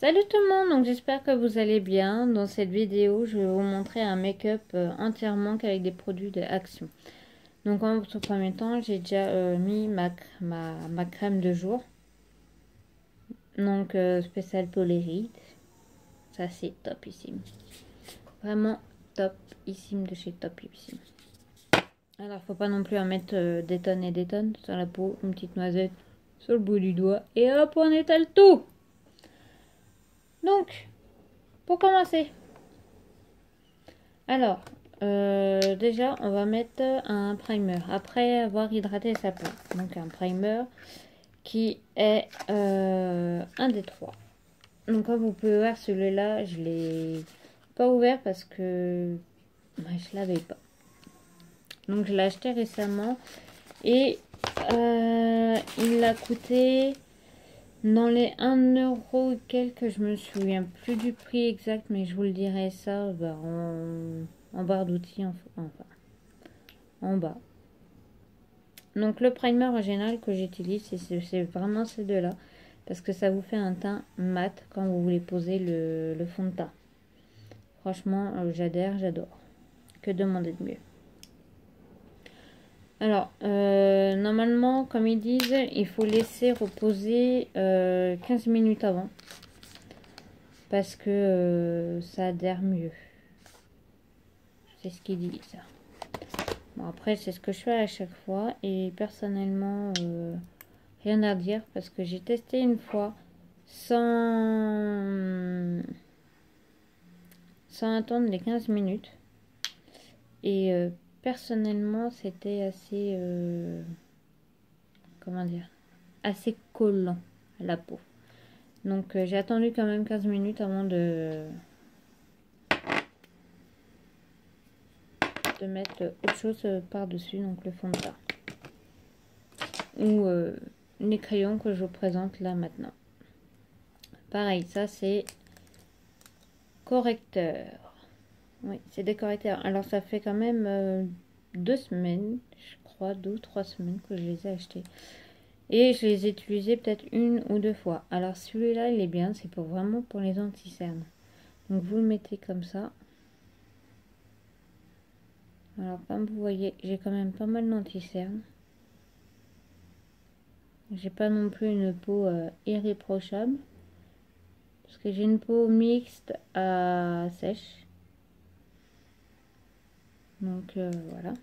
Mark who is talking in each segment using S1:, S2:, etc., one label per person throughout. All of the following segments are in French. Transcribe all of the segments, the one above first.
S1: Salut tout le monde, donc j'espère que vous allez bien. Dans cette vidéo, je vais vous montrer un make-up entièrement qu'avec des produits de Action. Donc en tout premier temps, j'ai déjà mis ma crème de jour. Donc spécial Polérite. Ça c'est topissime. Vraiment topissime de chez topissime. Alors faut pas non plus en mettre des tonnes et des tonnes sur la peau. Une petite noisette sur le bout du doigt. Et hop, on étale tout. Donc, pour commencer. Alors, déjà, on va mettre un primer après avoir hydraté sa peau. Donc, un primer qui est un des trois. Donc, comme vous pouvez voir, celui-là, je l'ai pas ouvert parce que je l'avais pas. Donc, je l'ai acheté récemment et il a coûté dans les 1 euro et quelques. Je me souviens plus du prix exact, mais je vous le dirai ça en barre d'outils, enfin, en bas. Donc le primer en général que j'utilise, c'est vraiment ces deux-là. Parce que ça vous fait un teint mat quand vous voulez poser le fond de teint. Franchement, j'adore. Que demander de mieux? Alors, normalement, comme ils disent, il faut laisser reposer 15 minutes avant. Parce que ça adhère mieux. C'est ce qu'ils disent. Bon, après, c'est ce que je fais à chaque fois. Et personnellement, rien à dire. Parce que j'ai testé une fois sans attendre les 15 minutes. Et personnellement, c'était assez... comment dire? Assez collant à la peau. Donc, j'ai attendu quand même 15 minutes avant de mettre autre chose par-dessus, donc le fond de teint. Ou les crayons que je vous présente là maintenant. Pareil, ça c'est correcteur. Oui, c'est des correcteurs. Alors ça fait quand même 2 semaines, je crois, 2 ou 3 semaines que je les ai achetés. Et je les ai utilisés peut-être 1 ou 2 fois. Alors celui-là, il est bien, c'est vraiment pour les anti-cernes. Donc vous le mettez comme ça. Alors comme vous voyez, j'ai quand même pas mal d'anti-cernes. J'ai pas non plus une peau irréprochable. Parce que j'ai une peau mixte à sèche. Donc voilà.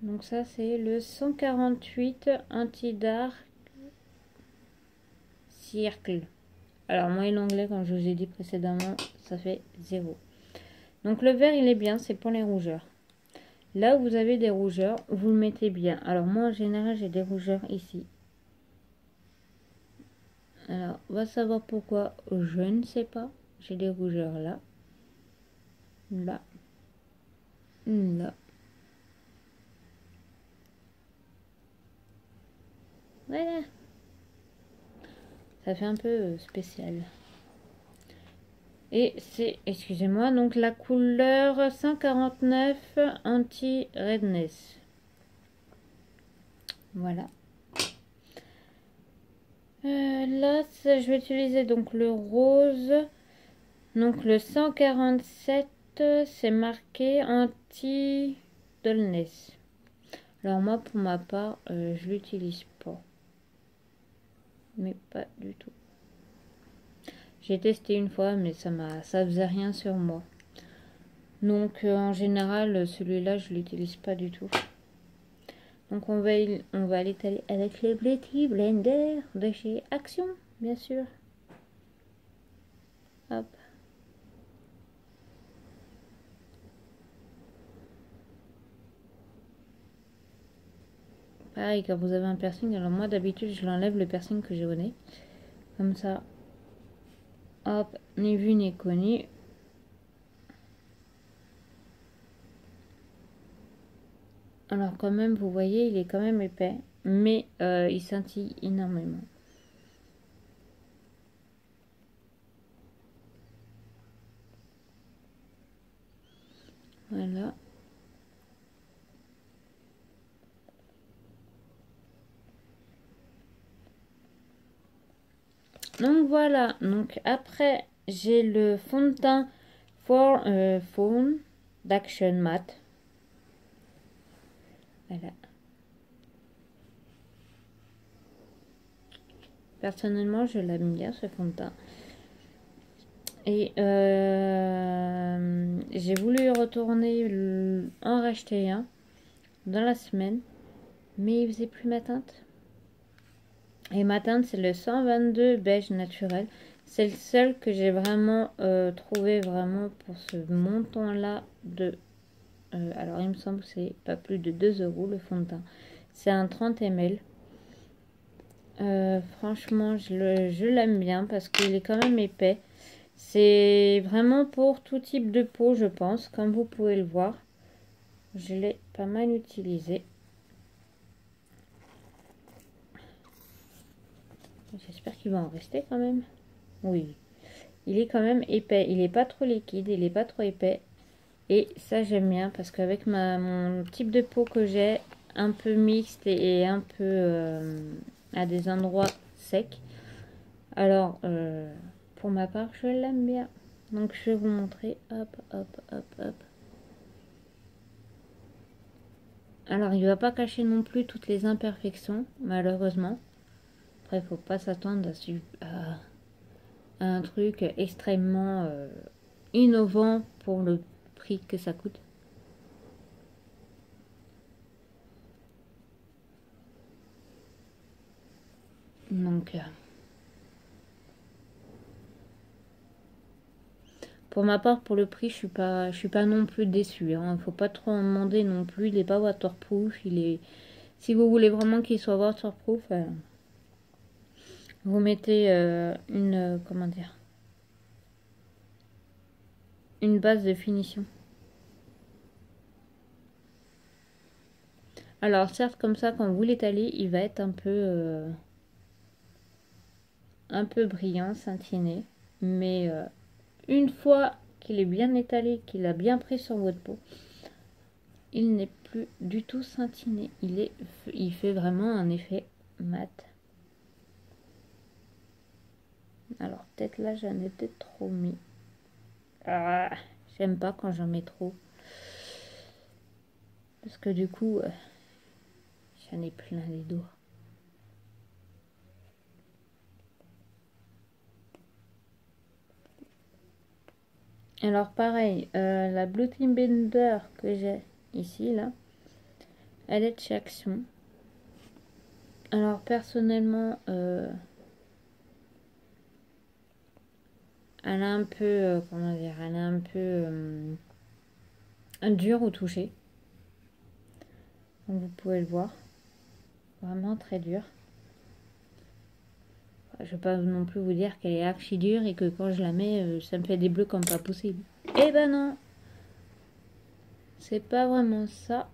S1: Donc ça c'est le 148 anti-dark circle. Alors moi l'anglais, comme je vous ai dit précédemment, ça fait 0. Donc le vert il est bien, c'est pour les rougeurs. Là où vous avez des rougeurs, vous le mettez bien. Alors moi en général j'ai des rougeurs ici. Alors on va savoir pourquoi, je ne sais pas. J'ai des rougeurs là. Là. Là. Voilà. Ça fait un peu spécial. Et c'est, excusez-moi, donc la couleur 149 anti-redness. Voilà. Là, je vais utiliser donc le rose. Donc le 147, c'est marqué anti-dullness. Alors moi, pour ma part, je l'utilise pas. Mais pas du tout. J'ai testé une fois, mais ça faisait rien sur moi. Donc en général, celui-là, je l'utilise pas du tout. Donc on va l'étaler avec le Beauty Blender de chez Action, bien sûr. Hop. Pareil, quand vous avez un piercing, alors moi d'habitude je l'enlève le piercing que j'ai au nez. Comme ça, hop, ni vu ni connu. Alors quand même, vous voyez, il est quand même épais, mais il scintille énormément. Voilà. Donc voilà, donc après j'ai le fond de teint Phone d'Action Matte. Voilà. Personnellement, je l'aime bien ce fond de teint. Et j'ai voulu retourner en racheter un dans la semaine, mais il faisait plus ma teinte. Et ma teinte, c'est le 122 beige naturel. C'est le seul que j'ai vraiment trouvé vraiment pour ce montant-là de... alors, il me semble que c'est pas plus de 2 € le fond de teint. C'est un 30 ml. Franchement, je l'aime bien parce qu'il est quand même épais. C'est vraiment pour tout type de peau, je pense. Comme vous pouvez le voir, je l'ai pas mal utilisé. J'espère qu'il va en rester quand même. Oui, il est quand même épais. Il n'est pas trop liquide, il n'est pas trop épais. Et ça, j'aime bien parce qu'avec mon type de peau que j'ai, un peu mixte et un peu à des endroits secs, alors pour ma part, je l'aime bien. Donc, je vais vous montrer. Hop, hop, hop, hop. Alors, il ne va pas cacher non plus toutes les imperfections, malheureusement. Après, il ne faut pas s'attendre à un truc extrêmement innovant pour le prix que ça coûte. Donc, pour ma part, pour le prix, je suis pas non plus déçue. Hein. Faut pas trop en demander non plus. Il n'est pas waterproof. Si vous voulez vraiment qu'il soit waterproof, vous mettez comment dire, une base de finition. Alors certes, comme ça, quand vous l'étalez, il va être un peu brillant, scintiné, mais une fois qu'il est bien étalé, qu'il a bien pris sur votre peau, il n'est plus du tout scintiné. Il fait vraiment un effet mat. Alors peut-être là j'en ai peut-être trop mis. Ah, j'aime pas quand j'en mets trop. Parce que du coup, j'en ai plein les doigts. Alors pareil, la Blue Team Bender que j'ai ici, là, elle est de chez Action. Alors personnellement, elle est un peu, comment dire, elle est un peu dure au toucher. Comme vous pouvez le voir. Vraiment très dure. Je ne vais pas non plus vous dire qu'elle est archi dure et que quand je la mets, ça me fait des bleus comme pas possible. Eh ben non, c'est pas vraiment ça.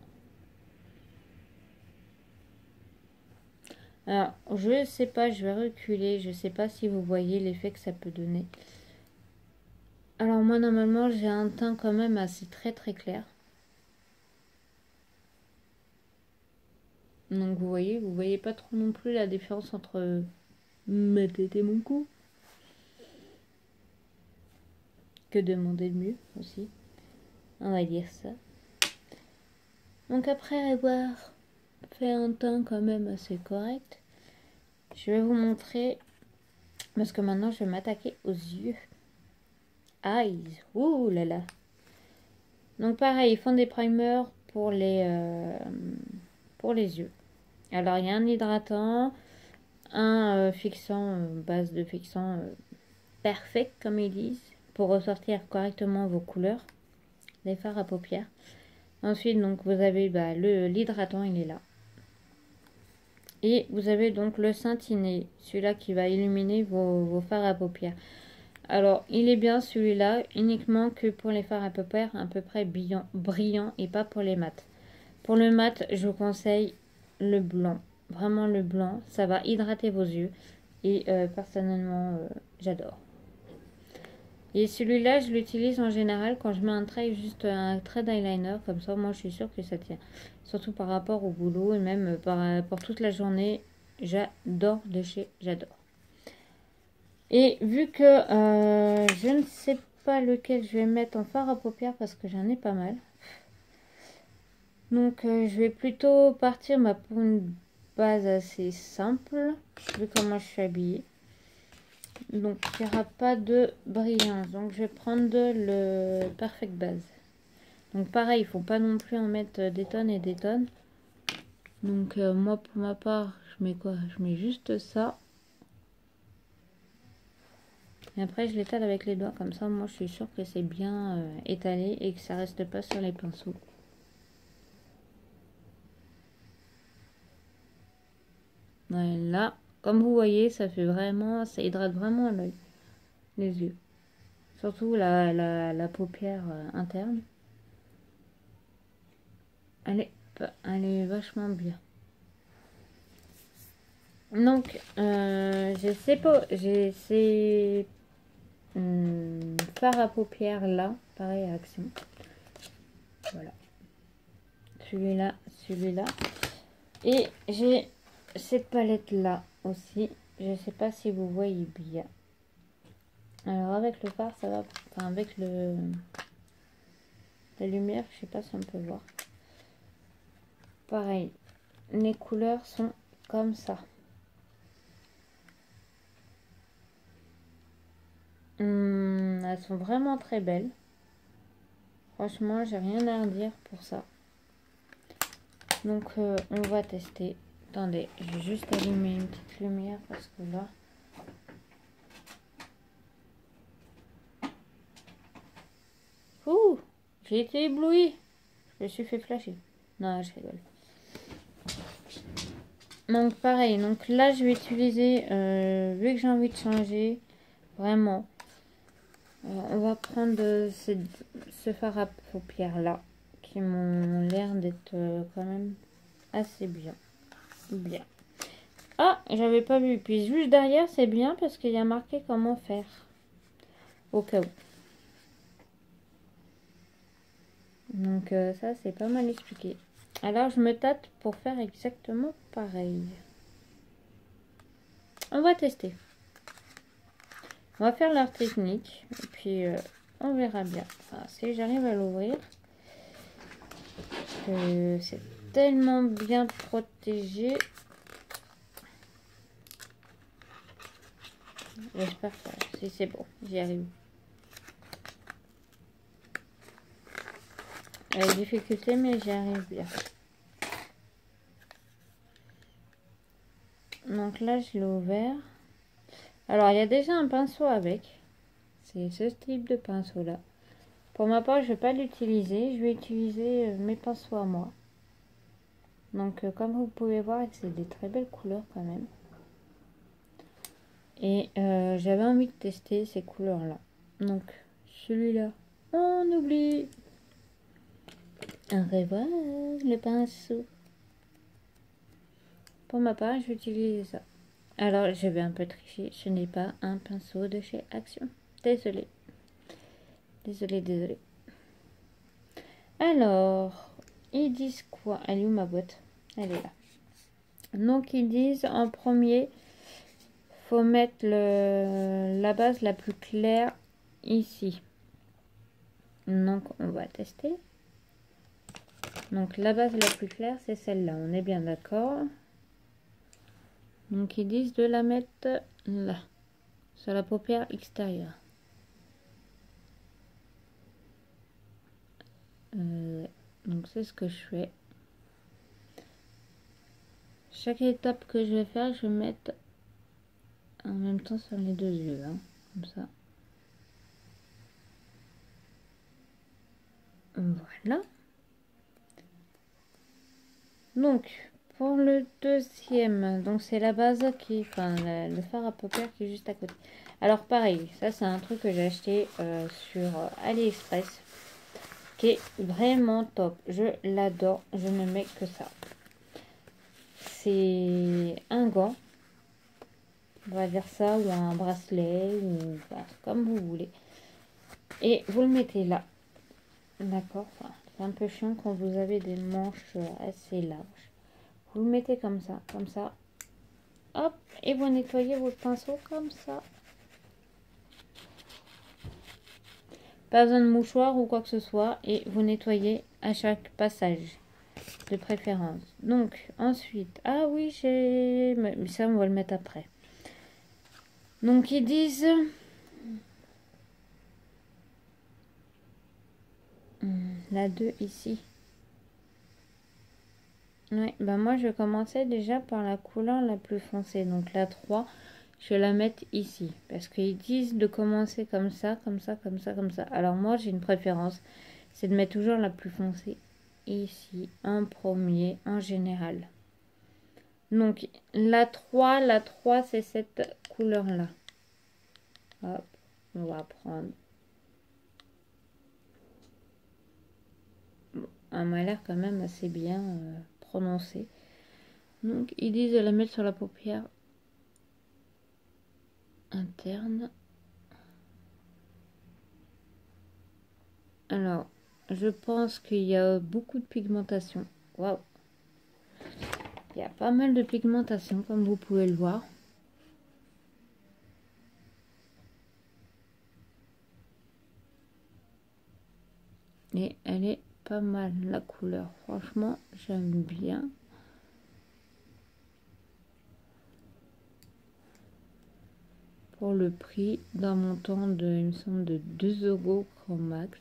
S1: Alors, je sais pas, je vais reculer. Je sais pas si vous voyez l'effet que ça peut donner. Alors moi, normalement, j'ai un teint quand même assez très très clair. Donc vous voyez pas trop non plus la différence entre ma tête et mon cou. Que demander de mieux aussi. On va dire ça. Donc après avoir fait un teint quand même assez correct, je vais vous montrer, parce que maintenant je vais m'attaquer aux yeux. Eyes, ouh là là. Donc pareil, ils font des primers pour les yeux. Alors il y a un hydratant, un fixant, base de fixant perfect comme ils disent, pour ressortir correctement vos couleurs, les fards à paupières. Ensuite donc vous avez l'hydratant, il est là. Et vous avez donc le scintiné, celui-là qui va illuminer vos fards à paupières. Alors, il est bien celui-là, uniquement que pour les fards à paupières, à peu près brillant et pas pour les mats. Pour le mat, je vous conseille le blanc. Vraiment le blanc, ça va hydrater vos yeux. Et personnellement, j'adore. Et celui-là, je l'utilise en général quand je mets juste un trait d'eyeliner. Comme ça, moi, je suis sûre que ça tient. Surtout par rapport au boulot et même pour toute la journée. J'adore de chez j'adore. Et vu que je ne sais pas lequel je vais mettre en fard à paupières parce que j'en ai pas mal. Donc je vais plutôt partir pour une base assez simple, vu comment je suis habillée. Donc il n'y aura pas de brillance. Donc je vais prendre le Perfect Base. Donc pareil, il faut pas non plus en mettre des tonnes et des tonnes. Donc moi pour ma part, je mets quoi? Je mets juste ça. Et après je l'étale avec les doigts, comme ça moi je suis sûre que c'est bien étalé et que ça reste pas sur les pinceaux. Voilà, comme vous voyez, ça fait vraiment, ça hydrate vraiment l'œil, les yeux. Surtout la paupière interne. Elle est vachement bien. Donc, j'ai ces fards à paupières là, pareil à Action. Voilà. Celui-là, celui-là. Et j'ai cette palette là aussi. Je sais pas si vous voyez bien. Alors avec le fard, ça va. Enfin avec la lumière, je sais pas si on peut voir. Pareil, les couleurs sont comme ça. Elles sont vraiment très belles. Franchement, j'ai rien à redire pour ça. Donc, on va tester. Attendez, je vais juste allumer une petite lumière parce que là... Ouh, j'ai été éblouie. Je me suis fait flasher. Non, je rigole. Donc, pareil. Donc là, je vais utiliser, vu que j'ai envie de changer, vraiment, on va prendre ce fard à paupières là, qui m'ont l'air d'être quand même assez bien. Bien. Ah, j'avais pas vu. Puis juste derrière, c'est bien parce qu'il y a marqué comment faire. Au cas où. Donc ça, c'est pas mal expliqué. Alors, je me tâte pour faire exactement pareil. On va tester. On va faire leur technique. Et puis, on verra bien. Enfin, si j'arrive à l'ouvrir. C'est tellement bien protégé. J'espère que si c'est bon, j'y arrive. Avec difficulté, mais j'y arrive bien. Donc là, je l'ai ouvert. Alors, il y a déjà un pinceau avec. C'est ce type de pinceau là. Pour ma part, je ne vais pas l'utiliser. Je vais utiliser mes pinceaux à moi. Donc, comme vous pouvez voir, c'est des très belles couleurs quand même. Et j'avais envie de tester ces couleurs là. Donc, celui-là, on oublie. Au revoir, le pinceau. Pour ma part, je vais utiliser ça. Alors, je vais un peu tricher. Ce n'est pas un pinceau de chez Action. Désolée. Désolée. Alors, ils disent quoi? Elle est où ma boîte? Elle est là. Donc, ils disent en premier, faut mettre la base la plus claire ici. Donc, on va tester. Donc, la base la plus claire, c'est celle-là. On est bien d'accord. Donc, ils disent de la mettre là, sur la paupière extérieure. Donc, c'est ce que je fais. Chaque étape que je vais faire, je vais mettre en même temps sur les deux yeux, hein, comme ça. Voilà. Donc, pour le deuxième, donc c'est la base qui, enfin, le fard à paupières qui est juste à côté. Alors pareil, ça c'est un truc que j'ai acheté sur AliExpress, qui est vraiment top. Je l'adore, je ne mets que ça. C'est un gant, on va dire ça, ou un bracelet, ou enfin, comme vous voulez. Et vous le mettez là, d'accord, enfin, c'est un peu chiant quand vous avez des manches assez larges. Vous le mettez comme ça, hop, et vous nettoyez votre pinceau comme ça. Pas besoin de mouchoir ou quoi que ce soit. Et vous nettoyez à chaque passage, de préférence. Donc, ensuite... Ah oui, j'ai... Mais ça, on va le mettre après. Donc, ils disent... La 2 ici. Oui, bah moi, je commençais déjà par la couleur la plus foncée. Donc, la 3... Je vais la mettre ici. Parce qu'ils disent de commencer comme ça, comme ça, comme ça, comme ça. Alors moi, j'ai une préférence. C'est de mettre toujours la plus foncée ici, en premier, en général. Donc, la 3 c'est cette couleur-là. Hop, on va prendre. Bon, elle m'a l'air quand même assez bien prononcée. Donc, ils disent de la mettre sur la paupière interne. Alors, je pense qu'il y a beaucoup de pigmentation. Waouh! Il y a pas mal de pigmentation, comme vous pouvez le voir. Et elle est pas mal, la couleur. Franchement, j'aime bien. Pour le prix d'un montant de, il me semble, de 2 € grand max.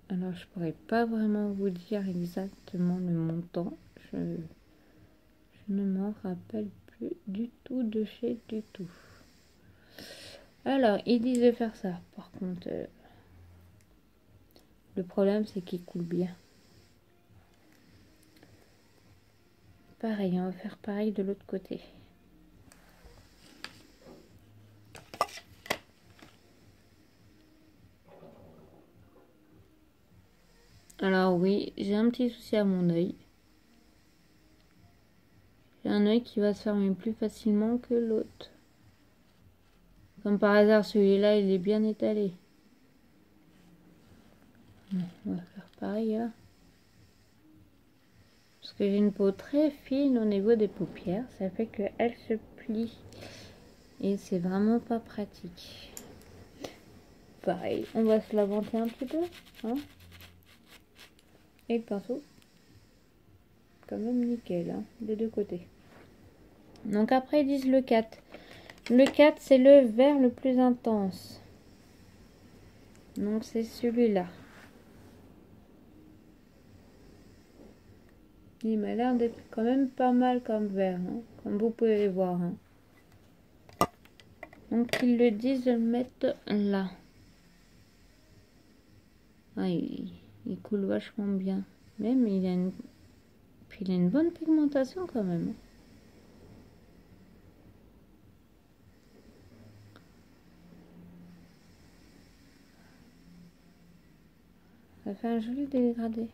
S1: Alors, je pourrais pas vraiment vous dire exactement le montant. Je ne m'en rappelle plus du tout de chez du tout. Alors, ils disent de faire ça. Par contre, le problème, c'est qu'il coule bien. Pareil, on va faire pareil de l'autre côté. Alors oui, j'ai un petit souci à mon œil. J'ai un œil qui va se fermer plus facilement que l'autre. Comme par hasard, celui-là, il est bien étalé. On va faire pareil là. Parce que j'ai une peau très fine au niveau des paupières. Ça fait qu'elle se plie. Et c'est vraiment pas pratique. Pareil, on va se l'inventer un petit peu. Hein, et le pinceau. Quand même nickel, hein, des deux côtés. Donc après, ils disent le 4. Le 4, c'est le vert le plus intense. Donc c'est celui-là. Il m'a l'air d'être quand même pas mal comme vert, hein, comme vous pouvez voir. Hein. Donc ils le disent de le mettre là. Ah, il coule vachement bien. Même il a une... Puis il a une bonne pigmentation quand même. Ça fait un joli dégradé.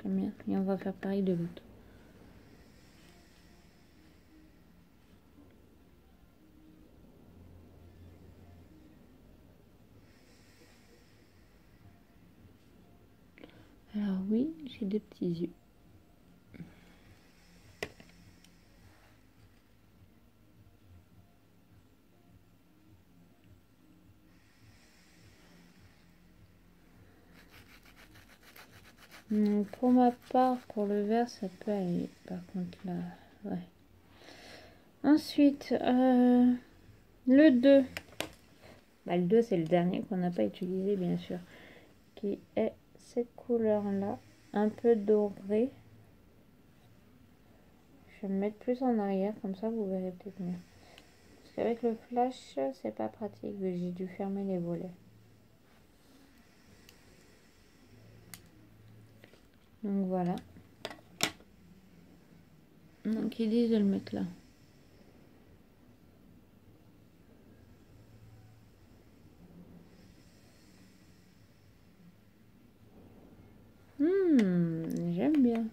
S1: J'aime bien. Et on va faire pareil de l'autre. Alors oui, j'ai des petits yeux. Donc pour ma part, pour le vert, ça peut aller. Par contre là, ouais. Ensuite, le 2. Bah, le 2, c'est le dernier qu'on n'a pas utilisé, bien sûr. Qui est cette couleur-là. Un peu dorée. Je vais me mettre plus en arrière, comme ça vous verrez peut-être mieux. Parce qu'avec le flash, c'est pas pratique. J'ai dû fermer les volets. Donc voilà. Donc ils disent de le mettre là. J'aime bien.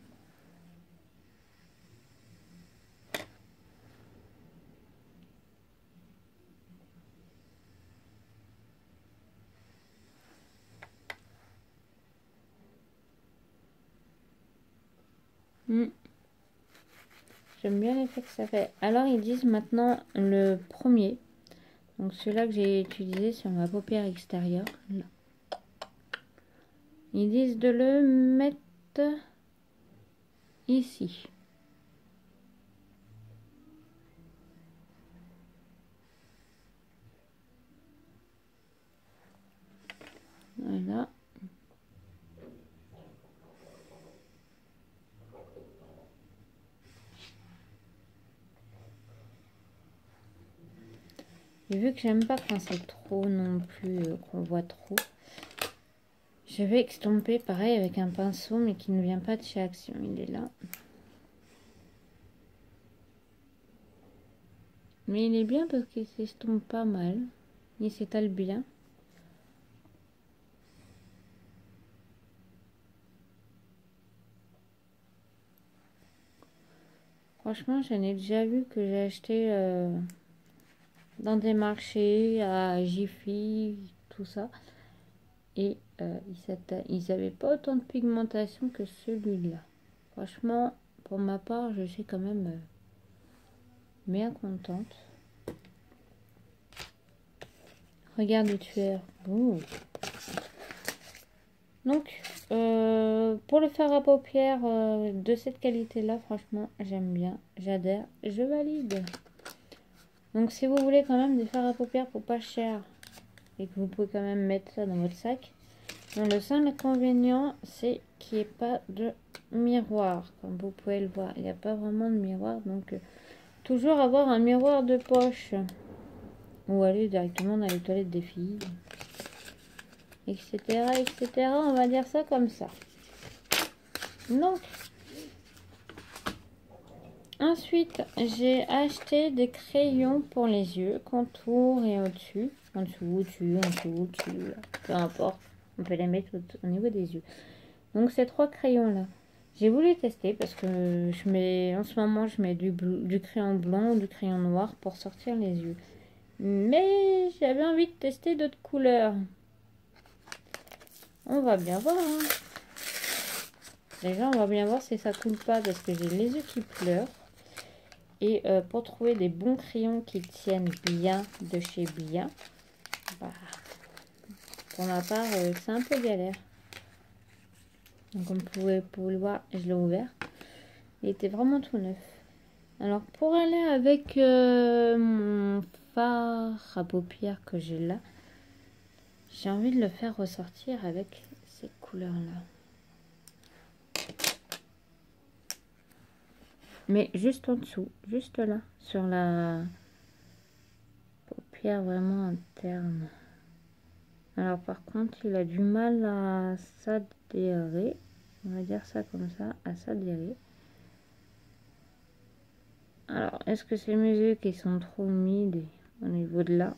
S1: J'aime bien l'effet que ça fait. Alors ils disent maintenant le premier. Donc celui-là que j'ai utilisé sur ma paupière extérieure. Là. Ils disent de le mettre ici. Voilà. Et vu que j'aime pas quand c'est trop non plus, qu'on voit trop, je vais estomper pareil avec un pinceau, mais qui ne vient pas de chez Action. Il est là. Mais il est bien parce qu'il s'estompe pas mal. Il s'étale bien. Franchement, j'en ai déjà vu que j'ai acheté dans des marchés, à Jiffy, tout ça. Et ils n'avaient pas autant de pigmentation que celui-là. Franchement, pour ma part, je suis quand même bien contente. Regarde le tueur. Ouh. Donc, pour le fard à paupières de cette qualité-là, franchement, j'aime bien, j'adhère, je valide. Donc, si vous voulez quand même des fards à paupières pour pas cher et que vous pouvez quand même mettre ça dans votre sac, donc le seul inconvénient, c'est qu'il n'y ait pas de miroir, comme vous pouvez le voir. Il n'y a pas vraiment de miroir, donc toujours avoir un miroir de poche ou aller directement dans les toilettes des filles. Etc, etc. On va dire ça comme ça. Donc, ensuite, j'ai acheté des crayons pour les yeux, contour et au-dessus. En dessous, au-dessus, en dessous, au-dessus. Peu importe, on peut les mettre au niveau des yeux. Donc, ces 3 crayons-là, j'ai voulu tester parce que en ce moment, je mets du crayon blanc ou du crayon noir pour sortir les yeux. Mais j'avais envie de tester d'autres couleurs. On va bien voir. Hein. Déjà, on va bien voir si ça coule pas parce que j'ai les yeux qui pleurent. Et pour trouver des bons crayons qui tiennent bien de chez Bien, bah, pour ma part, c'est un peu galère. Donc, comme vous pouvez le voir, je l'ai ouvert. Il était vraiment tout neuf. Alors, pour aller avec mon fard à paupières que j'ai là, j'ai envie de le faire ressortir avec ces couleurs-là. Mais juste en dessous, juste là, sur la paupière vraiment interne. Alors par contre, il a du mal à s'adhérer. On va dire ça comme ça, à s'adhérer. Alors, est-ce que c'est mes yeux qui sont trop humides au niveau de là?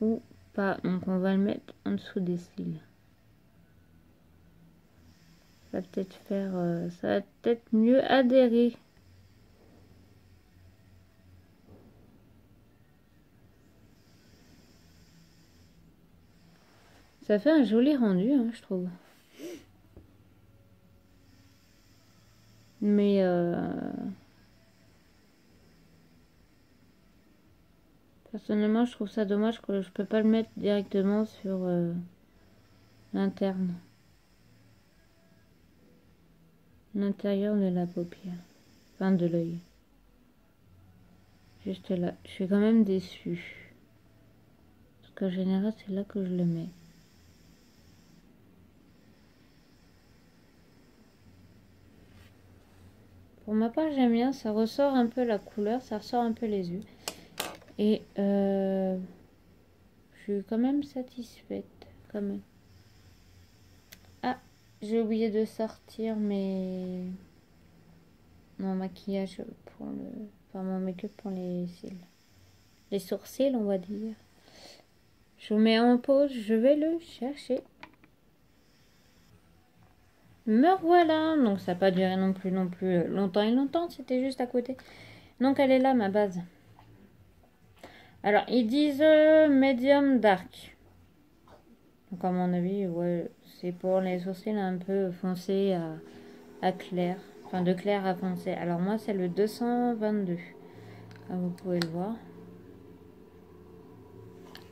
S1: Ou pas? Donc on va le mettre en dessous des cils. Ça va peut-être faire... ça va peut-être mieux adhérer. Ça fait un joli rendu, hein, je trouve. Mais personnellement, je trouve ça dommage que je peux pas le mettre directement sur l'interne. L'intérieur de la paupière. Enfin, de l'œil. Juste là. Je suis quand même déçue. Parce qu'en général, c'est là que je le mets. Pour ma part, j'aime bien. Ça ressort un peu la couleur. Ça ressort un peu les yeux. Et je suis quand même satisfaite. Quand même. Ah, j'ai oublié de sortir mon maquillage pour le... Enfin, mon make-up pour les cils. Les sourcils, on va dire. Je vous mets en pause. Je vais le chercher. Me revoilà. Donc ça n'a pas duré non plus longtemps et longtemps. C'était juste à côté. Donc elle est là, ma base. Alors ils disent medium dark. Donc à mon avis, ouais, c'est pour les sourcils un peu foncés à clair. Enfin de clair à foncé. Alors moi c'est le 222. Comme vous pouvez le voir.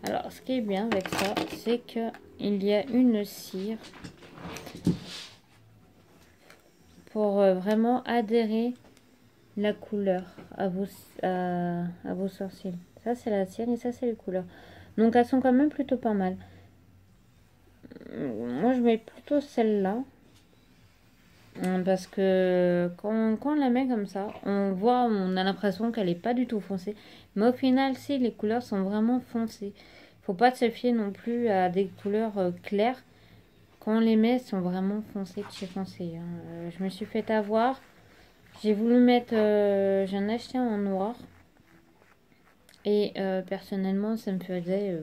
S1: Alors ce qui est bien avec ça, c'est que il y a une cire pour vraiment adhérer la couleur à vos sourcils. Ça, c'est la cire et ça, c'est les couleurs. Donc, elles sont quand même plutôt pas mal. Moi, je mets plutôt celle-là. Parce que quand on la met comme ça, on a l'impression qu'elle n'est pas du tout foncée. Mais au final, si, les couleurs sont vraiment foncées. Faut pas se fier non plus à des couleurs claires. Quand on les met, elles sont vraiment foncées de chez foncé. Je me suis fait avoir. J'ai voulu mettre... j'en ai acheté un en noir. Et personnellement, ça me faisait...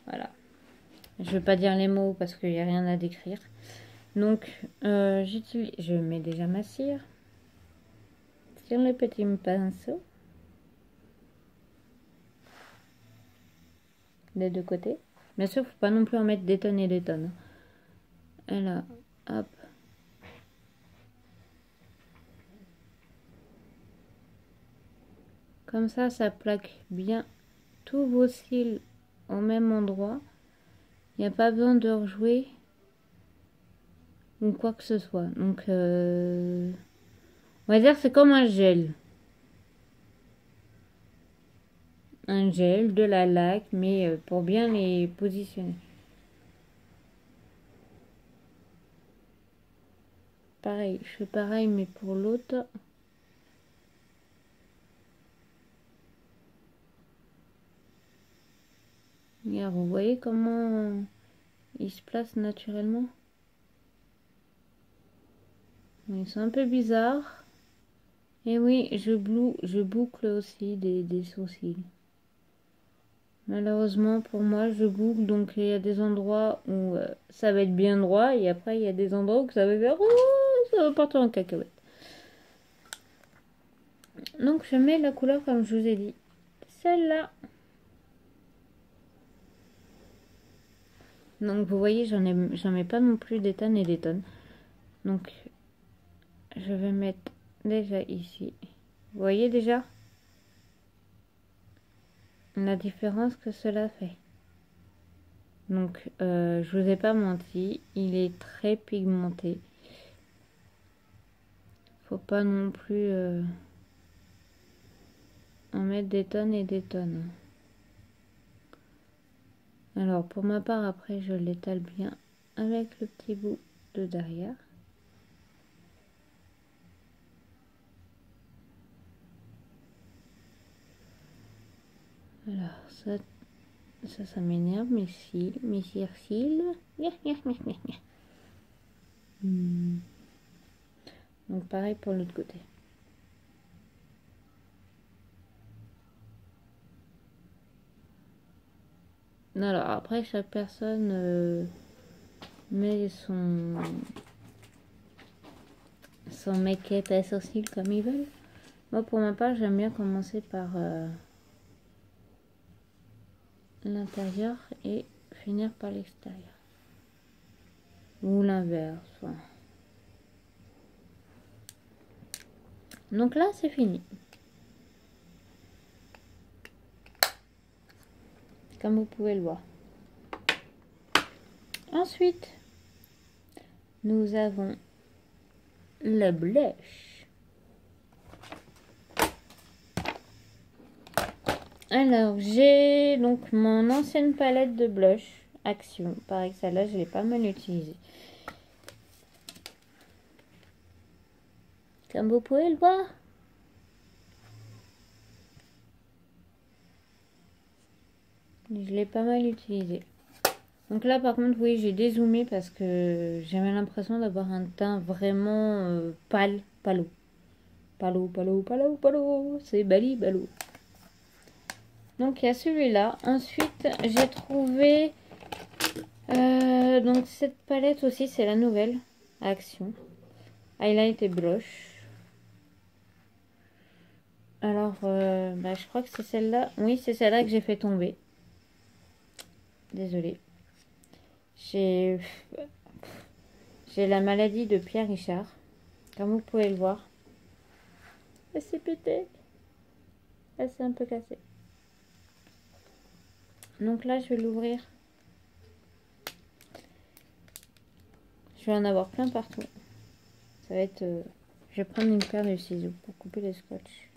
S1: voilà. Je vais pas dire les mots parce qu'il n'y a rien à décrire. Donc, je mets déjà ma cire sur le petit pinceau des deux côtés. Bien sûr, faut pas non plus en mettre des tonnes et des tonnes. Et là, hop. Comme ça plaque bien tous vos cils au même endroit. Il n'y a pas besoin de rejouer ou quoi que ce soit. Donc, on va dire c'est comme un gel. Un gel, de la laque, mais pour bien les positionner. Pareil, je fais pareil, mais pour l'autre. Regarde, vous voyez comment il se place naturellement? Ils sont un peu bizarres. Et oui, je boucle aussi des sourcils. Malheureusement pour moi, je boucle, donc il y a des endroits où ça va être bien droit, et après il y a des endroits où ça va faire ça va partir en cacahuète. Donc je mets la couleur comme je vous ai dit, celle-là. Donc vous voyez, j'en mets pas non plus des tonnes et des tonnes. Donc je vais mettre déjà ici. Vous voyez déjà la différence que cela fait. Donc je vous ai pas menti, il est très pigmenté. Faut pas non plus en mettre des tonnes et des tonnes. Alors pour ma part, après je l'étale bien avec le petit bout de derrière. Alors ça m'énerve, mes cils, mes cils. Donc pareil pour l'autre côté. Alors après chaque personne met son make-up à sourcils comme ils veulent. Moi pour ma part j'aime bien commencer par l'intérieur et finir par l'extérieur. Ou l'inverse. Donc là c'est fini. Comme vous pouvez le voir. Ensuite, nous avons le blush. Alors, j'ai donc mon ancienne palette de blush Action. Pareil que celle-là, je l'ai pas mal utilisée. Comme vous pouvez le voir. Je l'ai pas mal utilisé. Donc là, par contre, oui, j'ai dézoomé parce que j'avais l'impression d'avoir un teint vraiment pâle, palo. Palo. C'est Bali, Balo. Donc, il y a celui-là. Ensuite, j'ai trouvé... donc, cette palette aussi, c'est la nouvelle. Action. Highlight et blush. Alors, je crois que c'est celle-là. Oui, c'est celle-là que j'ai fait tomber. Désolée. J'ai la maladie de Pierre Richard. Comme vous pouvez le voir. Elle s'est pétée. Elle s'est un peu cassée. Donc là, je vais l'ouvrir. Je vais en avoir plein partout. Ça va être... je vais prendre une paire de ciseaux pour couper le scotch.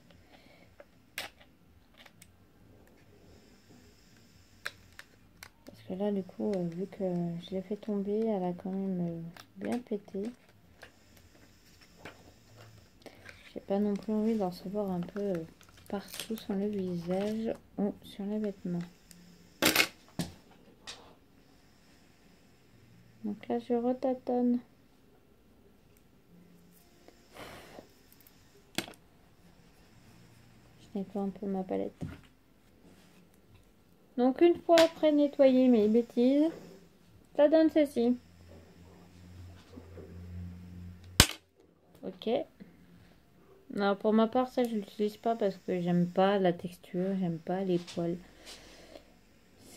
S1: Parce que là, du coup, vu que je l'ai fait tomber, elle a quand même bien pété. J'ai pas non plus envie d'en recevoir un peu partout sur le visage ou sur les vêtements. Donc là, je retâtonne. Je nettoie un peu ma palette. Donc une fois après nettoyer mes bêtises, ça donne ceci. Ok. Alors pour ma part, ça je l'utilise pas parce que j'aime pas la texture, j'aime pas les poils.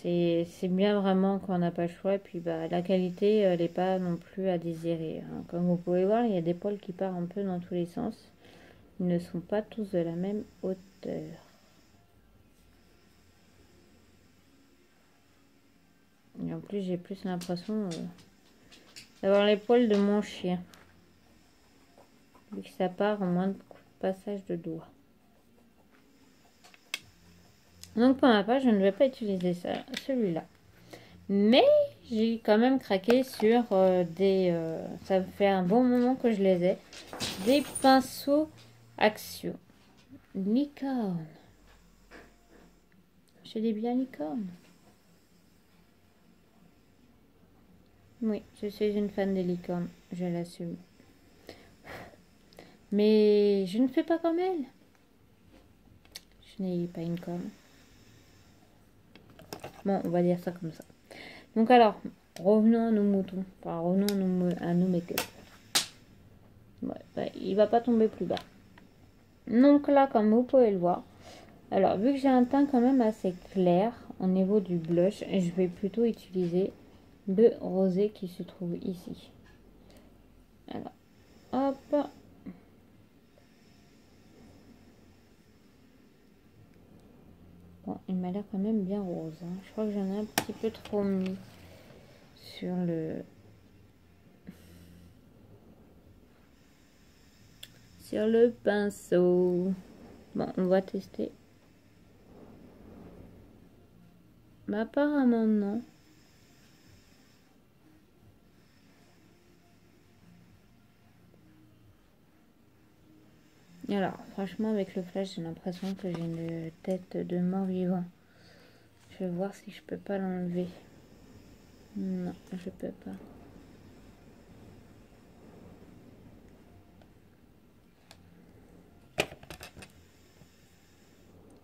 S1: C'est bien vraiment quand on n'a pas le choix. Et puis bah, la qualité, elle n'est pas non plus à désirer. Hein. Comme vous pouvez voir, il y a des poils qui partent un peu dans tous les sens. Ils ne sont pas tous de la même hauteur. Et en plus, j'ai plus l'impression d'avoir les poils de mon chien. Vu que ça part en moins de passage de doigts. Donc pour ma part, je ne vais pas utiliser celui-là. Mais j'ai quand même craqué sur ça fait un bon moment que je les ai. Des pinceaux Action. Licorne. J'ai des bien licornes. Oui, je suis une fan des licornes. Je l'assume. Mais je ne fais pas comme elle. Je n'ai pas une corne. Bon, on va dire ça comme ça. Donc alors, revenons à nos moutons. Enfin, revenons à nos make-up. Ouais, bah, il va pas tomber plus bas. Donc là, comme vous pouvez le voir, alors vu que j'ai un teint quand même assez clair au niveau du blush, je vais plutôt utiliser le rosé qui se trouve ici. Alors, hop. Bon, il m'a l'air quand même bien rose. Hein. Je crois que j'en ai un petit peu trop mis sur le pinceau. Bon, on va tester. Mais apparemment non. Alors, franchement, avec le flash, j'ai l'impression que j'ai une tête de mort-vivant. Je vais voir si je peux pas l'enlever. Non, je peux pas.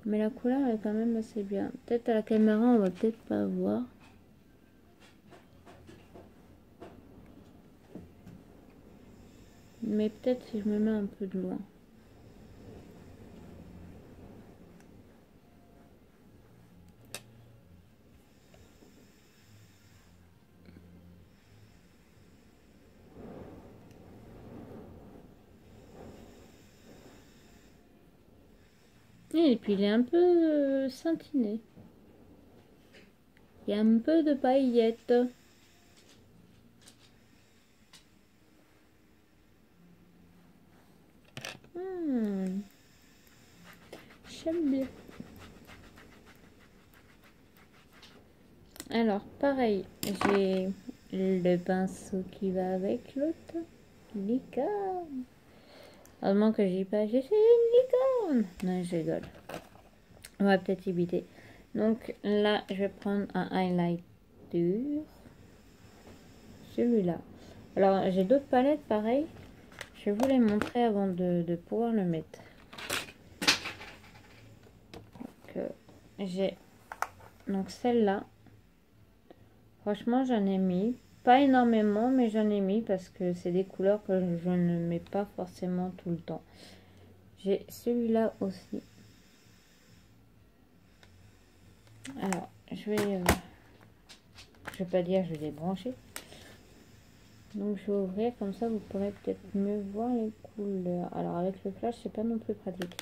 S1: Mais la couleur est quand même assez bien. Peut-être à la caméra, on va peut-être pas voir. Mais peut-être si je me mets un peu de loin. Et puis il est un peu scintiné. Il y a un peu de paillettes. J'aime bien. Alors, pareil, j'ai le pinceau qui va avec l'autre. Licorne. Heureusement que j'ai pas. J'ai fait une licorne. Non, je rigole. On va peut-être éviter. Donc là, je vais prendre un highlight dur. Celui-là. Alors, j'ai d'autres palettes pareil. Je vais vous les montrer avant de pouvoir le mettre. J'ai donc celle-là. Franchement, j'en ai mis. Pas énormément, mais j'en ai mis parce que c'est des couleurs que je ne mets pas forcément tout le temps. J'ai celui-là aussi. Alors, je vais pas dire je vais débrancher. Donc, je vais ouvrir comme ça, vous pourrez peut-être mieux voir les couleurs. Alors, avec le flash, c'est pas non plus pratique.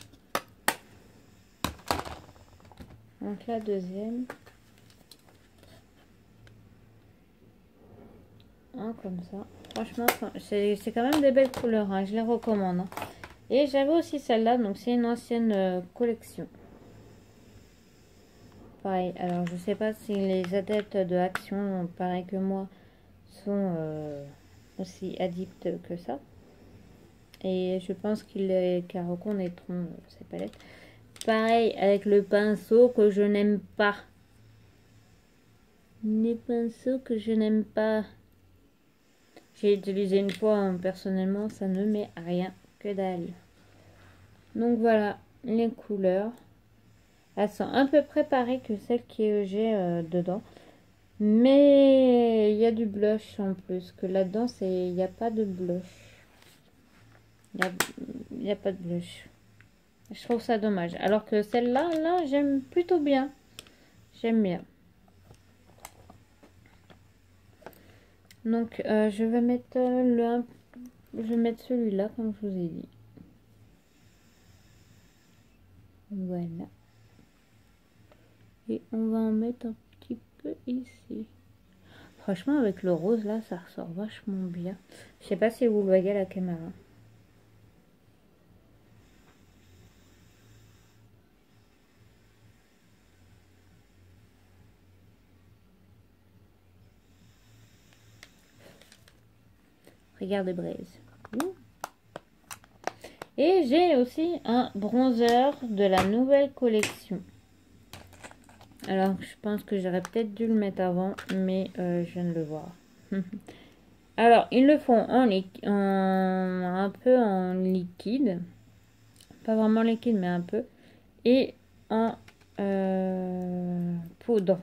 S1: Donc, la deuxième. hein, comme ça. Franchement, c'est quand même des belles couleurs, hein, je les recommande. Hein. Et j'avais aussi celle-là, donc c'est une ancienne collection. Pareil, alors je sais pas si les adeptes de Action, pareil que moi, sont aussi addicts que ça. Et je pense qu'ils reconnaîtront ces palettes. Pareil avec le pinceau que je n'aime pas. Les pinceaux que je n'aime pas. J'ai utilisé une fois, hein, personnellement, ça ne met rien que dalle. Donc voilà, les couleurs. Elles sont un peu préparées que celles que j'ai dedans. Mais il y a du blush en plus. Que là-dedans, il n'y a pas de blush. Il n'y a pas de blush. Je trouve ça dommage. Alors que celle-là, là, j'aime plutôt bien. J'aime bien. Donc, je vais mettre je vais mettre celui-là, comme je vous ai dit. Voilà. Et on va en mettre un petit peu ici. Franchement, avec le rose, là, ça ressort vachement bien. Je sais pas si vous le voyez à la caméra. Regardez Braise. Et j'ai aussi un bronzer de la nouvelle collection. Alors, je pense que j'aurais peut-être dû le mettre avant, mais je viens de le voir. Alors, ils le font un peu en liquide. Pas vraiment liquide, mais un peu. Et en poudre.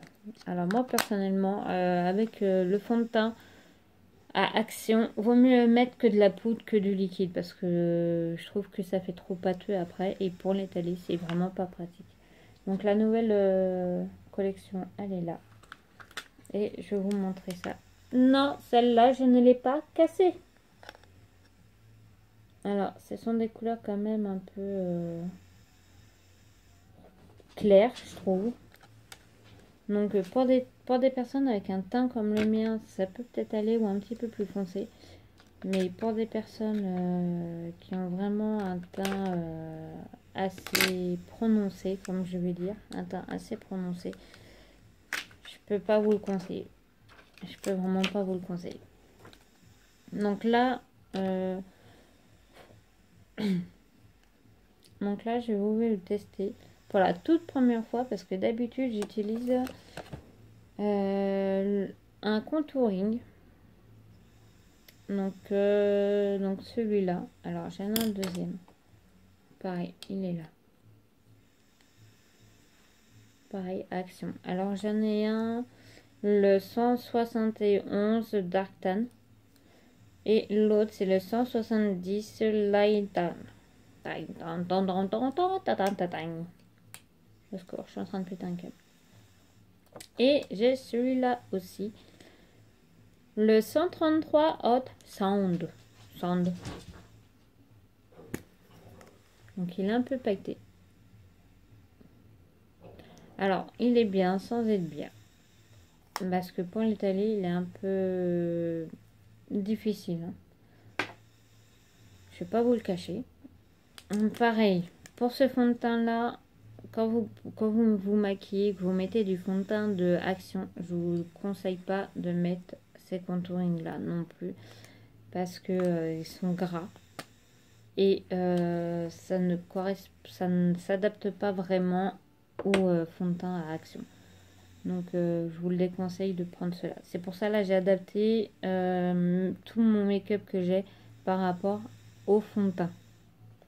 S1: Alors, moi, personnellement, avec le fond de teint à Action, vaut mieux mettre que de la poudre que du liquide. Parce que je trouve que ça fait trop pâteux après. Et pour l'étaler, c'est vraiment pas pratique. Donc, la nouvelle collection, elle est là. Et je vais vous montrer ça. Non, celle-là, je ne l'ai pas cassée. Alors, ce sont des couleurs quand même un peu claires, je trouve. Donc, pour des personnes avec un teint comme le mien, ça peut peut-être aller ou un petit peu plus foncé. Mais pour des personnes qui ont vraiment un teint assez prononcé, comme je vais dire, un teint assez prononcé, je peux pas vous le conseiller. Je peux vraiment pas vous le conseiller. Donc là, je vais le tester pour la toute première fois parce que d'habitude j'utilise un contouring. Donc celui-là. Alors j'en ai un deuxième. Pareil, il est là. Pareil, Action. Alors j'en ai un, le 171 Dark Tan. Et l'autre c'est le 170 Light Tan. Le score, je suis en train de péter un câble. Et j'ai celui-là aussi. Le 133 Hot Sound. Donc il est un peu pailleté. Alors, il est bien sans être bien. Parce que pour l'étaler, il est un peu difficile. Hein. Je vais pas vous le cacher. Pareil, pour ce fond de teint là, quand vous vous maquillez, que vous mettez du fond de teint de Action, je vous conseille pas de mettre ces contourings là non plus. Parce que ils sont gras. Et ça ne s'adapte pas vraiment au fond de teint à Action. Donc je vous le déconseille de prendre cela. C'est pour ça là j'ai adapté tout mon make-up que j'ai par rapport au fond de teint.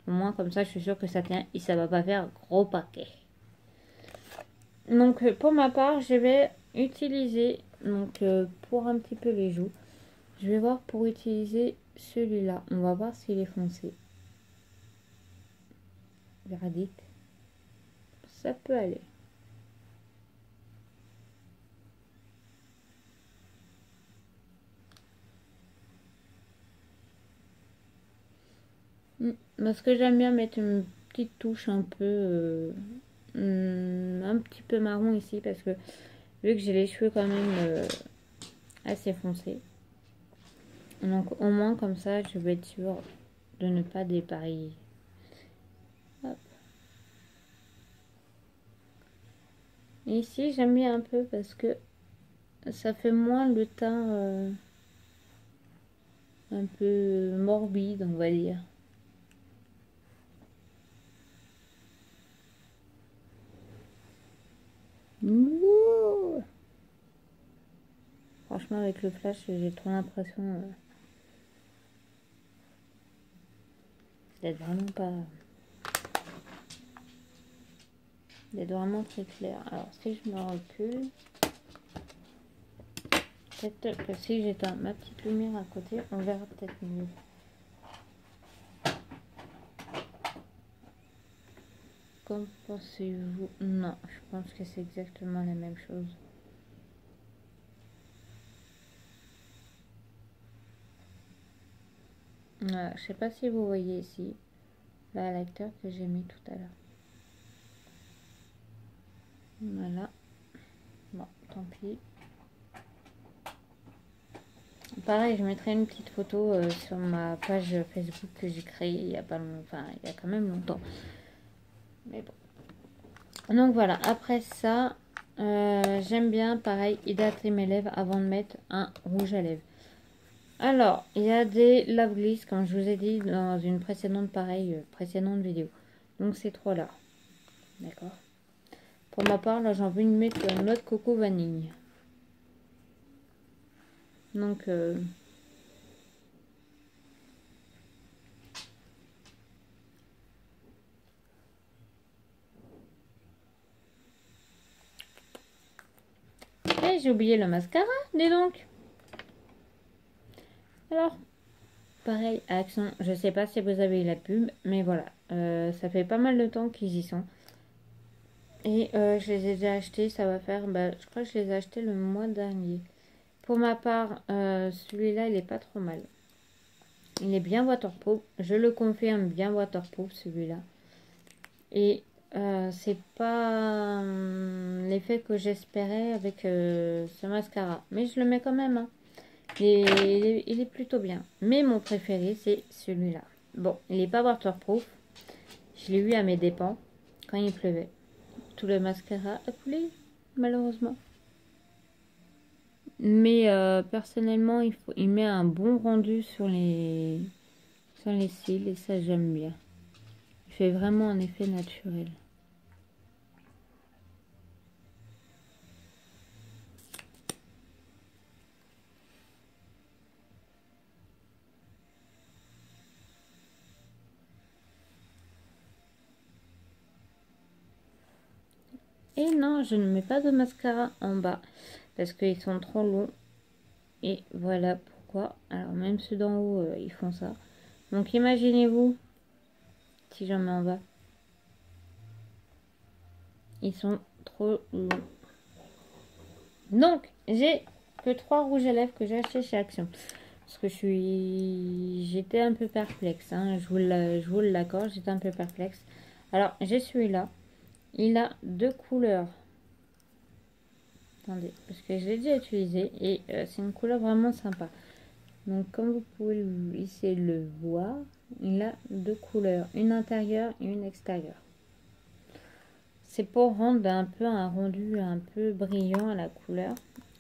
S1: Au moins comme ça je suis sûre que ça tient et ça va pas faire gros paquet. Donc pour ma part je vais utiliser pour un petit peu les joues. Je vais voir pour utiliser celui-là. On va voir s'il est foncé. Verdict. Ça peut aller. Parce que j'aime bien mettre une petite touche un peu un petit peu marron ici parce que vu que j'ai les cheveux quand même assez foncés. Donc au moins comme ça, je vais être sûre de ne pas dépareiller. Hop. Et ici, j'aime bien un peu parce que ça fait moins le teint un peu morbide, on va dire. Ouh. Franchement, avec le flash, j'ai trop l'impression d'être vraiment pas... d'être vraiment très clair. Alors, si je me recule... Peut-être que si j'éteins ma petite lumière à côté, on verra peut-être mieux. Qu'en pensez-vous? Non, je pense que c'est exactement la même chose. Voilà, je sais pas si vous voyez ici la lecteur que j'ai mis tout à l'heure. Voilà. Bon, tant pis. Pareil, je mettrai une petite photo sur ma page Facebook que j'ai créée il y a pas longtemps, enfin il y a quand même longtemps. Mais bon. Donc voilà, après ça, j'aime bien pareil hydrater mes lèvres avant de mettre un rouge à lèvres. Alors, il y a des lave glisse, comme je vous ai dit dans une précédente précédente vidéo. Donc ces trois-là. D'accord. Pour ma part, là j'ai envie de mettre noix de coco vanille. Donc et j'ai oublié le mascara, dis donc. Alors, pareil, Action, je sais pas si vous avez eu la pub, mais voilà, ça fait pas mal de temps qu'ils y sont. Et je les ai déjà achetés, ça va faire, je crois que je les ai achetés le mois dernier. Pour ma part, celui-là, il est pas trop mal. Il est bien waterproof, je le confirme, bien waterproof celui-là. Et c'est pas l'effet que j'espérais avec ce mascara. Mais je le mets quand même, hein. Il est plutôt bien. Mais mon préféré, c'est celui-là. Bon, il n'est pas waterproof. Je l'ai eu à mes dépens quand il pleuvait. Tout le mascara a coulé, malheureusement. Mais personnellement, il met un bon rendu sur les cils et ça, j'aime bien. Il fait vraiment un effet naturel. Et non, je ne mets pas de mascara en bas parce qu'ils sont trop longs. Et voilà pourquoi. Alors même ceux d'en haut, ils font ça. Donc imaginez-vous si j'en mets en bas. Ils sont trop longs. Donc j'ai que 3 rouges à lèvres que j'ai acheté chez Action. Parce que j'étais un peu perplexe. Hein. Je vous l'accorde, j'étais un peu perplexe. Alors j'ai celui-là. Il a 2 couleurs. Attendez, parce que je l'ai déjà utilisé et c'est une couleur vraiment sympa. Donc comme vous pouvez essayer de le voir, il a 2 couleurs, une intérieure et une extérieure. C'est pour rendre un peu un rendu un peu brillant à la couleur,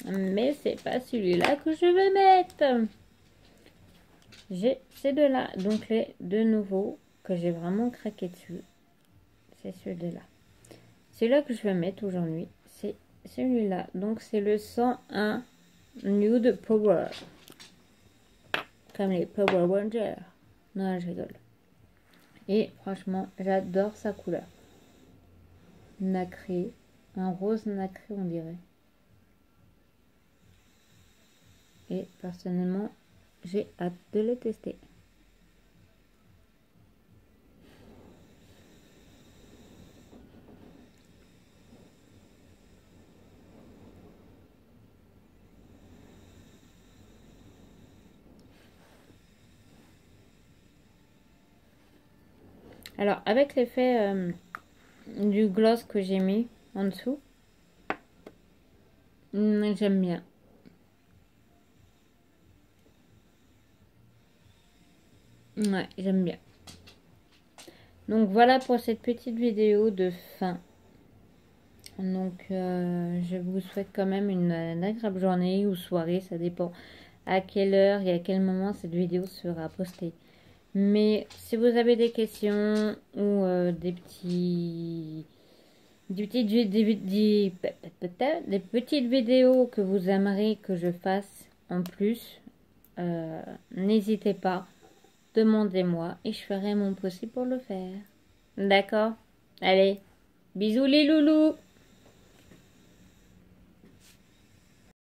S1: mais c'est pas celui-là que je vais mettre. J'ai ces deux-là, donc les deux nouveaux que j'ai vraiment craqué dessus, c'est celui-là. Celui-là que je vais mettre aujourd'hui, c'est celui-là. Donc c'est le 101 Nude Power. Comme les Power Rangers. Non, je rigole. Et franchement, j'adore sa couleur. Nacré. Un rose nacré, on dirait. Et personnellement, j'ai hâte de le tester. Alors, avec l'effet du gloss que j'ai mis en dessous, j'aime bien. Ouais, j'aime bien. Donc voilà pour cette petite vidéo de fin. Donc je vous souhaite quand même une agréable journée ou soirée, ça dépend à quelle heure et à quel moment cette vidéo sera postée. Mais si vous avez des questions ou des petites vidéos que vous aimeriez que je fasse en plus, n'hésitez pas, demandez-moi et je ferai mon possible pour le faire. D'accord? Allez, bisous les loulous!